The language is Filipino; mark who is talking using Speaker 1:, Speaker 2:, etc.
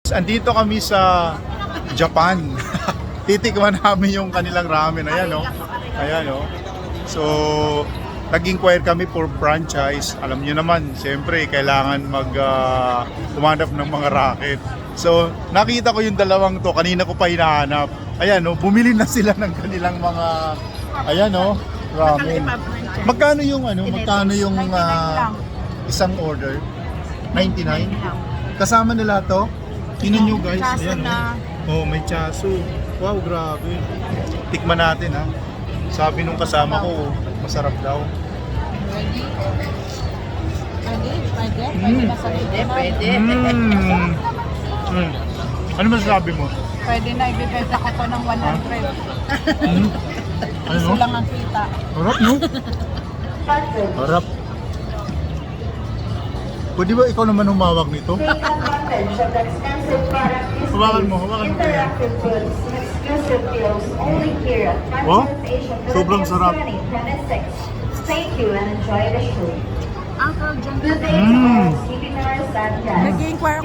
Speaker 1: Andito kami sa Japan. Titikman namin yung kanilang ramen. Ayan, no? Ayan, no? So, nag-inquire kami for franchise. Alam niyo naman, siyempre, kailangan humanap ng mga racket. So, nakita ko yung dalawang to. Kanina ko pa hinahanap. Ayan, no? Bumili na sila ng kanilang mga, ayan, no? Ramen. Magkano yung, isang order? 99? Kasama nila to? Tingnan nyo guys, ayan. Oh, may chaso. Wow, grabe. Tikman natin ha. Sabi nung kasama ko, masarap daw.
Speaker 2: Pwede.
Speaker 1: Ano masasabi mo?
Speaker 2: Pwede na, ibibenta ko pa ng 100.
Speaker 1: Ano?
Speaker 2: Gusto lang ang kita.
Speaker 1: Harap, no? Harap. Pwede ba ikaw naman humawak nito? Hawakan mo yan. Oh, sobrang sarap.
Speaker 3: Thank you and enjoy the show.
Speaker 2: Uncle John,
Speaker 3: Good day to all. Keeping our sun guys.
Speaker 2: nag-inquire